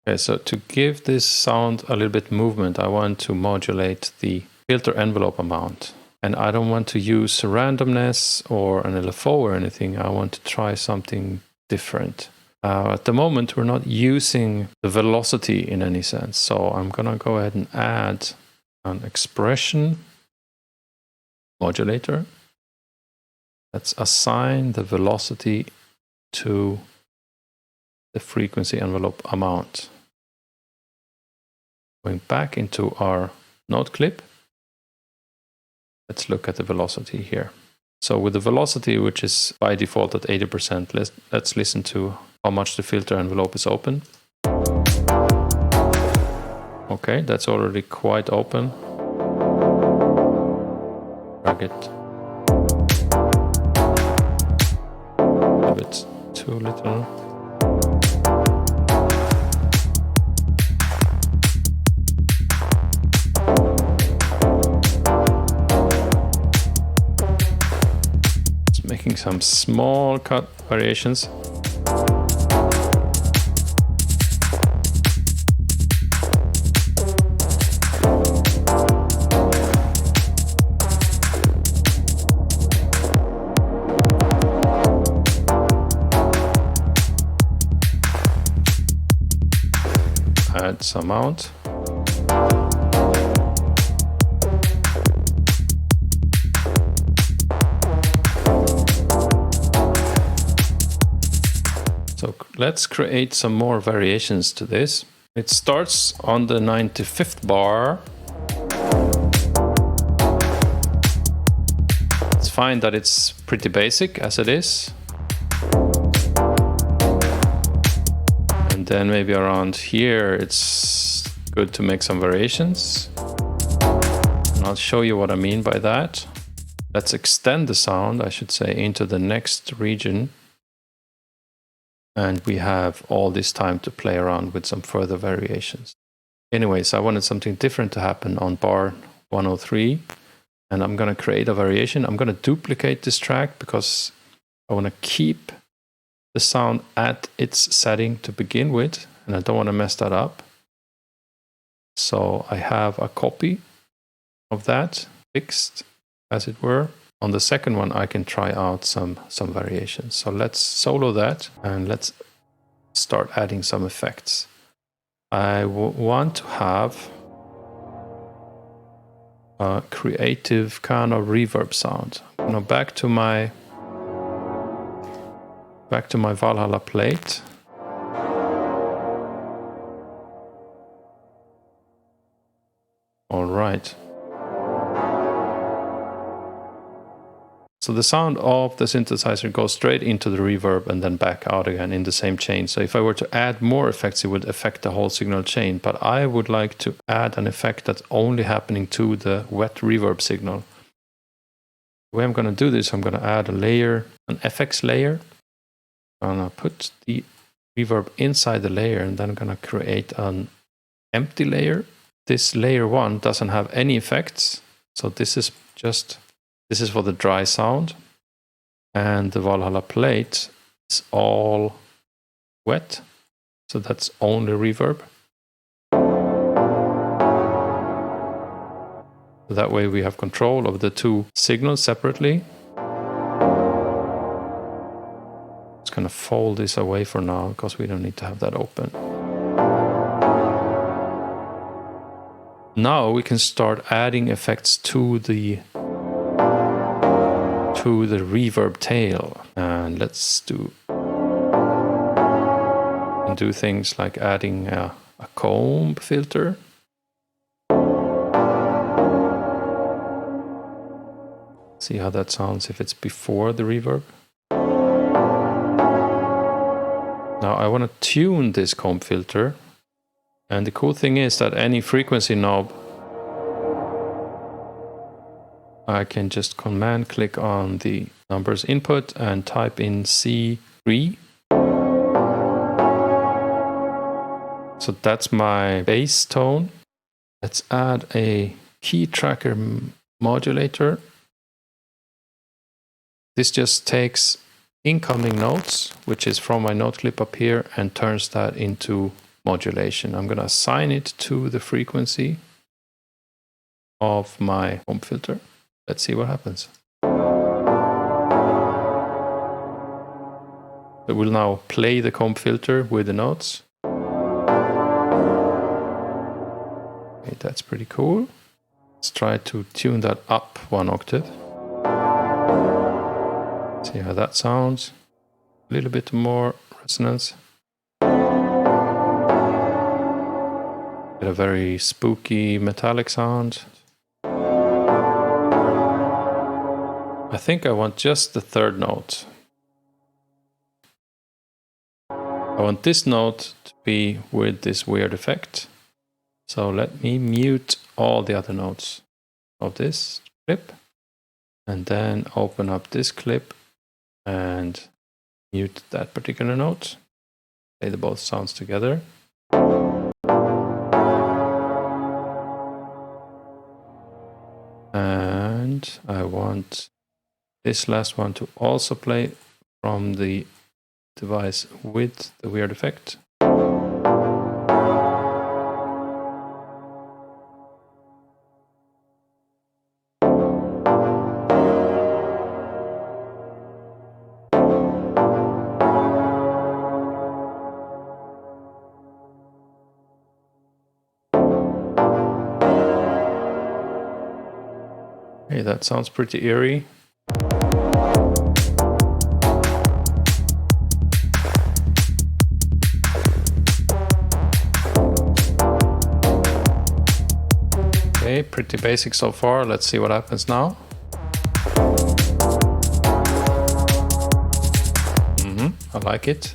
Okay, so to give this sound a little bit movement, I want to modulate the filter envelope amount. And I don't want to use randomness or an LFO or anything. I want to try something different. At the moment, we're not using the velocity in any sense. So I'm going to go ahead and add an expression modulator. Let's assign the velocity to the frequency envelope amount. Going back into our note clip, let's look at the velocity here. So with the velocity, which is by default at 80%, let's listen to how much the filter envelope is open. Okay, that's already quite open. Drag it a bit too little. Making some small cut variations. Add some out. So let's create some more variations to this. It starts on the 95th bar. It's fine that it's pretty basic as it is. And then maybe around here it's good to make some variations. And I'll show you what I mean by that. Let's extend the sound, I should say, into the next region. And we have all this time to play around with some further variations. Anyways, I wanted something different to happen on bar 103. And I'm going to create a variation. I'm going to duplicate this track because I want to keep the sound at its setting to begin with. And I don't want to mess that up. So I have a copy of that fixed, as it were. On the second one, I can try out some variations. So let's solo that and let's start adding some effects. I want to have a creative kind of reverb sound. Now back to my Valhalla plate. All right. So the sound of the synthesizer goes straight into the reverb and then back out again in the same chain. So if I were to add more effects, it would affect the whole signal chain. But I would like to add an effect that's only happening to the wet reverb signal. The way I'm going to do this, I'm going to add a layer, an FX layer. I'm going to put the reverb inside the layer and then I'm going to create an empty layer. This layer 1 doesn't have any effects. So this is for the dry sound, and the Valhalla plate is all wet, so that's only reverb. So that way we have control of the two signals separately. Just gonna fold this away for now because we don't need to have that open. Now we can start adding effects to the reverb tail, and let's do things like adding a comb filter. See how that sounds if it's before the reverb. Now I want to tune this comb filter, and the cool thing is that any frequency knob, I can just command click on the numbers input and type in C3. So that's my bass tone. Let's add a key tracker modulator. This just takes incoming notes, which is from my note clip up here, and turns that into modulation. I'm going to assign it to the frequency of my comb filter. Let's see what happens. It will now play the comb filter with the notes. Okay, that's pretty cool. Let's try to tune that up 1 octave. See how that sounds. A little bit more resonance. Get a very spooky metallic sound. I think I want just the third note. I want this note to be with this weird effect. So let me mute all the other notes of this clip. And then open up this clip and mute that particular note. Play the both sounds together. And I want this last one to also play from the device with the weird effect. Okay, that sounds pretty eerie. Okay, pretty basic so far. Let's see what happens now. I like it.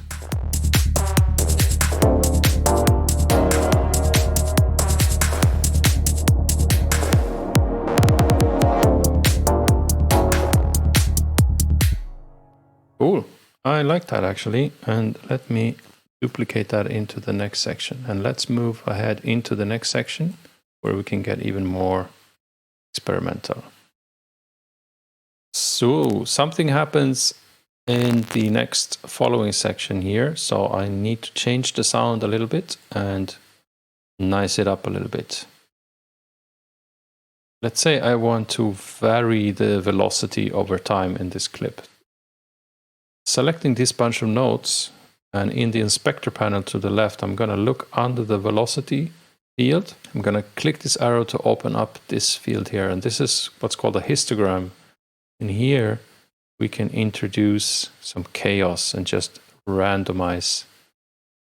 Cool. I like that actually. And let me duplicate that into the next section. And let's move ahead into the next section where we can get even more experimental. So something happens in the next following section here. So I need to change the sound a little bit and nice it up a little bit. Let's say I want to vary the velocity over time in this clip. Selecting this bunch of notes, and in the inspector panel to the left, I'm going to look under the velocity field. I'm going to click this arrow to open up this field here, and this is what's called a histogram. In here, we can introduce some chaos and just randomize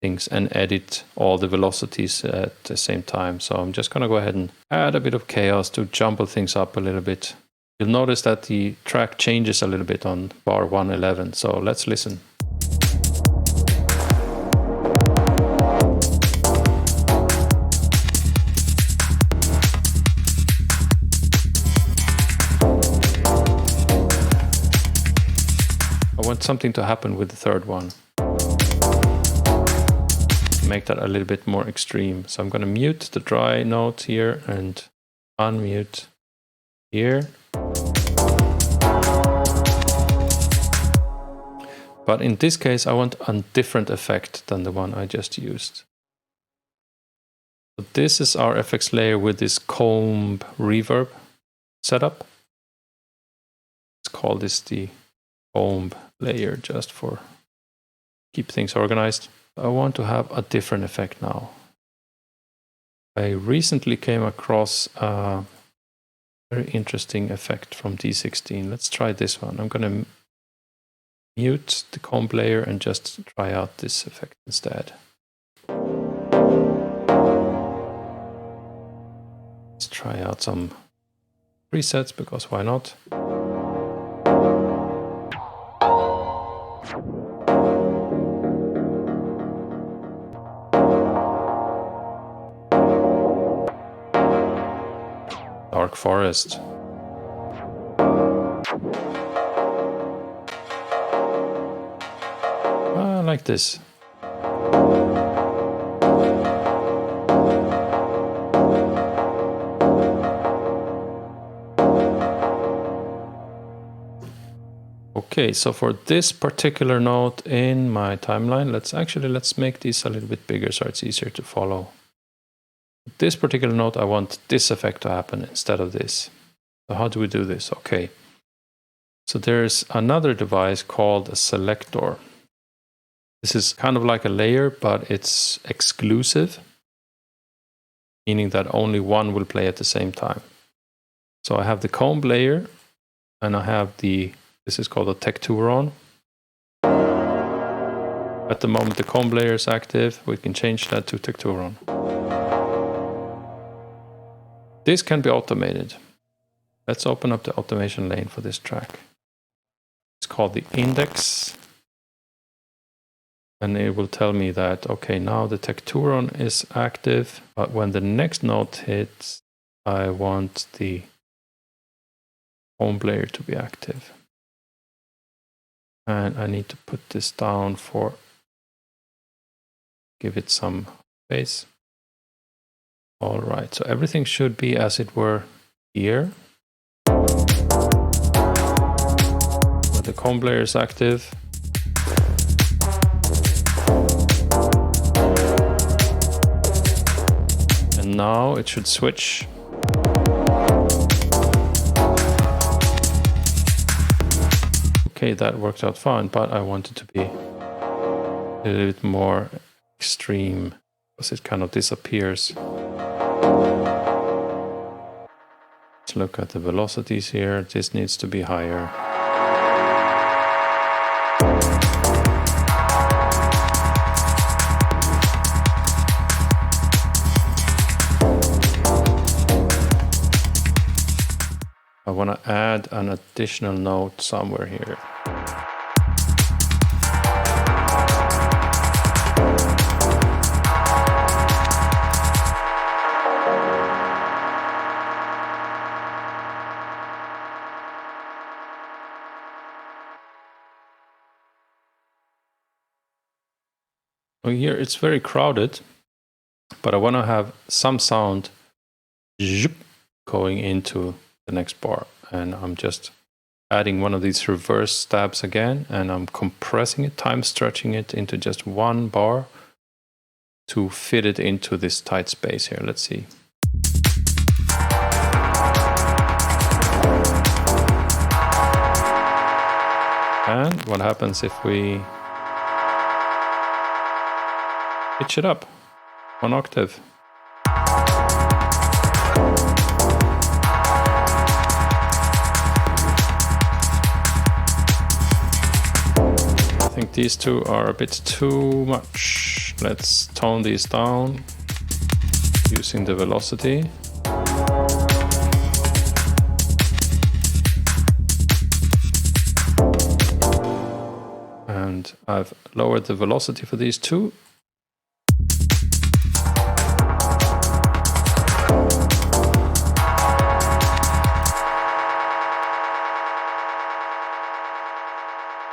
things and edit all the velocities at the same time. So I'm just going to go ahead and add a bit of chaos to jumble things up a little bit. You'll notice that the track changes a little bit on bar 111, so let's listen. I want something to happen with the third one. Make that a little bit more extreme. So I'm going to mute the dry note here and unmute here. But in this case, I want a different effect than the one I just used. So this is our FX layer with this comb reverb setup. Let's call this the comb layer just for keep things organized. I want to have a different effect now. I recently came across a very interesting effect from D16. Let's try this one. I'm going to mute the comb layer and just try out this effect instead. Let's try out some presets because why not? Dark Forest. I like this. Okay, so for this particular note in my timeline, let's make these a little bit bigger so it's easier to follow. This particular note, I want this effect to happen instead of this. So how do we do this? Okay, so there's another device called a selector. This is kind of like a layer, but it's exclusive, meaning that only one will play at the same time. So I have the comb layer, and I have this is called a Pt2. At the moment the comb layer is active, we can change that to Pt2. This can be automated. Let's open up the automation lane for this track. It's called the index. And it will tell me that, okay, now the Pt2 is active, but when the next note hits, I want the comb layer to be active. And I need to put this down give it some space. All right, so everything should be as it were here. Where the comb layer is active. And now it should switch. Okay, that worked out fine, but I want it to be a little bit more extreme because it kind of disappears. Let's look at the velocities here. This needs to be higher. I want to add an additional note somewhere here. So here it's very crowded, but I want to have some sound going into the next bar, and I'm just adding one of these reverse stabs again, and I'm compressing it, time stretching it into just one bar to fit it into this tight space here. Let's see. And what happens if we pitch it up 1 octave? I think these two are a bit too much. Let's tone these down using the velocity. And I've lowered the velocity for these two.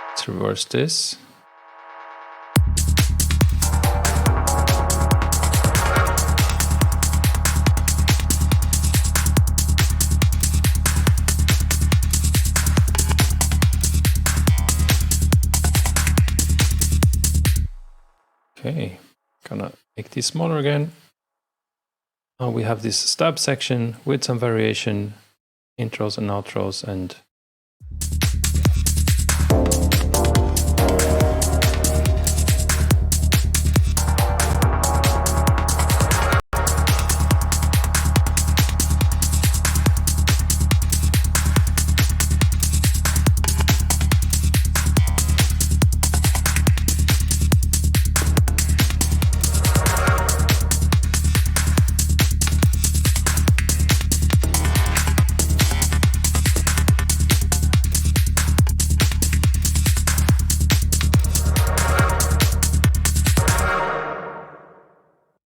Let's reverse this. Okay, gonna make these smaller again. Now we have this stab section with some variation, intros and outros, and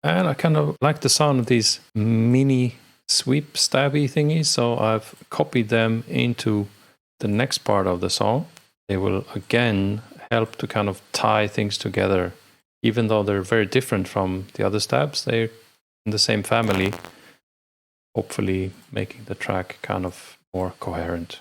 I kind of like the sound of these mini sweep stabby thingies, so I've copied them into the next part of the song. They will again help to kind of tie things together, even though they're very different from the other stabs. They're in the same family, hopefully making the track kind of more coherent.